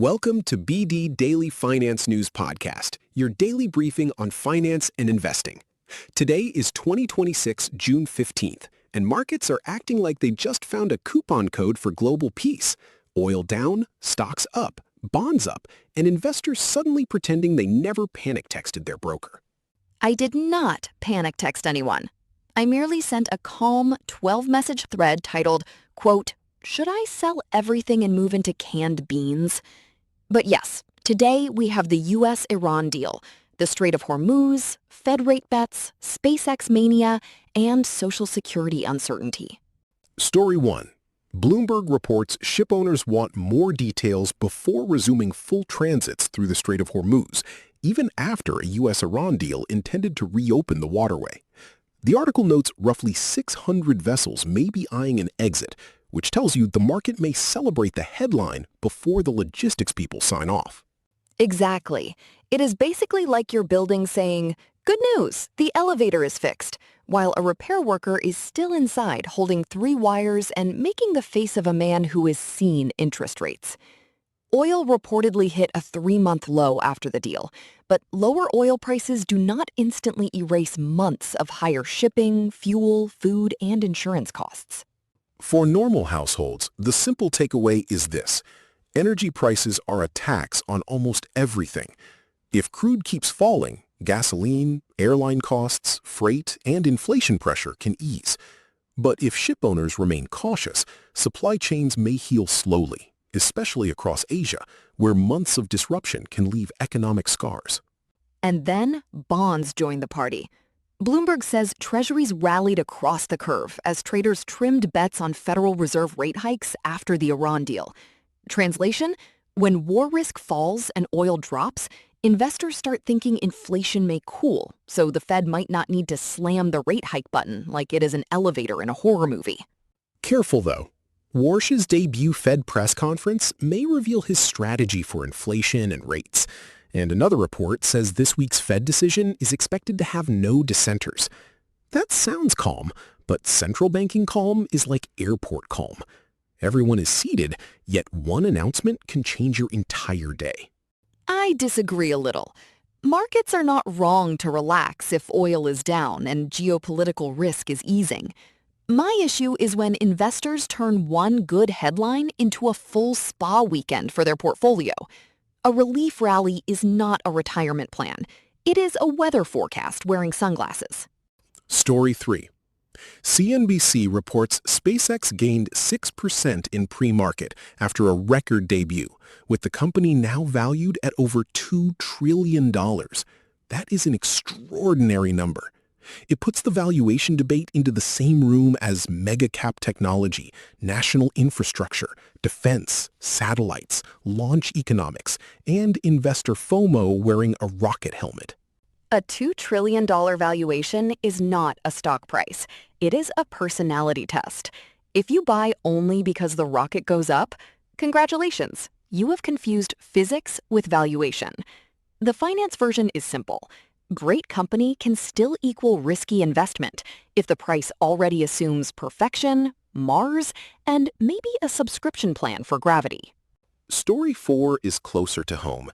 Welcome to BD Daily Finance News Podcast, your daily briefing on finance and investing. Today is 2026, June 15th, and markets are acting like they just found a coupon code for global peace. Oil down, stocks up, bonds up, and investors suddenly pretending they never panic texted their broker. I did not panic text anyone. I merely sent a calm 12-message thread titled, quote, "Should I sell everything and move into canned beans?" But yes, today we have the U.S.-Iran deal, the Strait of Hormuz, Fed rate bets, SpaceX mania, and Social Security uncertainty. Story 1. Bloomberg reports shipowners want more details before resuming full transits through the Strait of Hormuz, even after a U.S.-Iran deal intended to reopen the waterway. The article notes roughly 600 vessels may be eyeing an exit, which tells you the market may celebrate the headline before the logistics people sign off. Exactly. It is basically like your building saying, "Good news, the elevator is fixed," while a repair worker is still inside holding 3 wires and making the face of a man who has seen interest rates. Oil reportedly hit a 3-month low after the deal, but lower oil prices do not instantly erase months of higher shipping, fuel, food, and insurance costs. For normal households, the simple takeaway is this. Energy prices are a tax on almost everything. If crude keeps falling, gasoline, airline costs, freight, and inflation pressure can ease. But if shipowners remain cautious, supply chains may heal slowly, especially across Asia, where months of disruption can leave economic scars. And then bonds joined the party. Bloomberg says Treasuries rallied across the curve as traders trimmed bets on Federal Reserve rate hikes after the Iran deal. Translation: when war risk falls and oil drops, investors start thinking inflation may cool, so the Fed might not need to slam the rate hike button like it is an elevator in a horror movie. Careful, though. Warsh's debut Fed press conference may reveal his strategy for inflation and rates. And another report says this week's Fed decision is expected to have no dissenters. That sounds calm, but central banking calm is like airport calm. Everyone is seated, yet one announcement can change your entire day. I disagree a little. Markets are not wrong to relax if oil is down and geopolitical risk is easing. My issue is when investors turn one good headline into a full spa weekend for their portfolio. A relief rally is not a retirement plan. It is a weather forecast wearing sunglasses. Story 3. CNBC reports SpaceX gained 6% in pre-market after a record debut, with the company now valued at over $2 trillion. That is an extraordinary number. It puts the valuation debate into the same room as mega-cap technology, national infrastructure, defense, satellites, launch economics, and investor FOMO wearing a rocket helmet. A $2 trillion valuation is not a stock price. It is a personality test. If you buy only because the rocket goes up, congratulations, you have confused physics with valuation. The finance version is simple. Great company can still equal risky investment if the price already assumes perfection, Mars, and maybe a subscription plan for gravity. Story 4 is closer to home.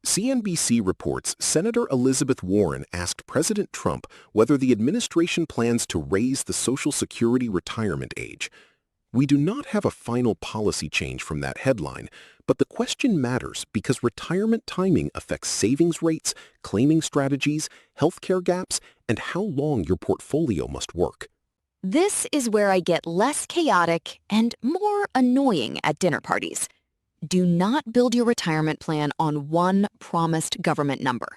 CNBC reports Senator Elizabeth Warren asked President Trump whether the administration plans to raise the Social Security retirement age. We do not have a final policy change from that headline, but the question matters because retirement timing affects savings rates, claiming strategies, healthcare gaps, and how long your portfolio must work. This is where I get less chaotic and more annoying at dinner parties. Do not build your retirement plan on one promised government number.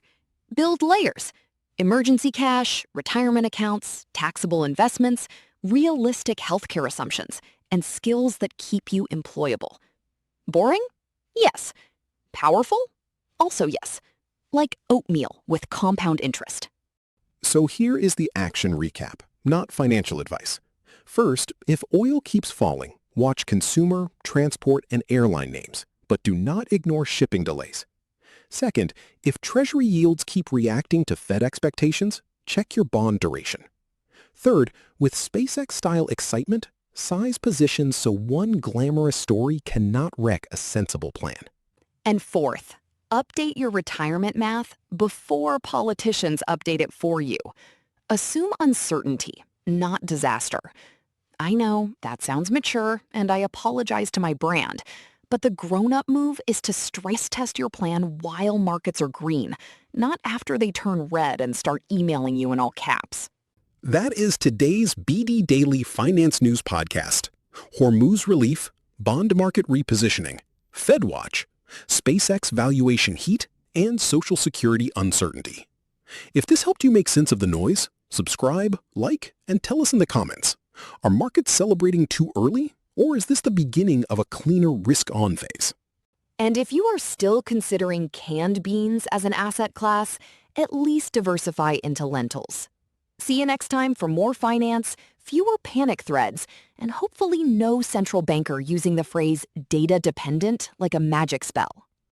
Build layers: emergency cash, retirement accounts, taxable investments, realistic healthcare assumptions, and skills that keep you employable. Boring? Yes. Powerful? Also yes. Like oatmeal with compound interest. So here is the action recap, not financial advice. First, if oil keeps falling, watch consumer, transport, and airline names, but do not ignore shipping delays. Second, if Treasury yields keep reacting to Fed expectations, check your bond duration. Third, with SpaceX-style excitement, size positions so one glamorous story cannot wreck a sensible plan. And fourth, update your retirement math before politicians update it for you. Assume uncertainty, not disaster. I know that sounds mature, and I apologize to my brand, but the grown-up move is to stress test your plan while markets are green, not after they turn red and start emailing you in all caps. That is today's BD Daily Finance News Podcast. Hormuz relief, bond market repositioning, Fed watch, SpaceX valuation heat, and Social Security uncertainty. If this helped you make sense of the noise, subscribe, like, and tell us in the comments. Are markets celebrating too early, or is this the beginning of a cleaner risk-on phase? And if you are still considering canned beans as an asset class, at least diversify into lentils. See you next time for more finance, fewer panic threads, and hopefully no central banker using the phrase data dependent like a magic spell.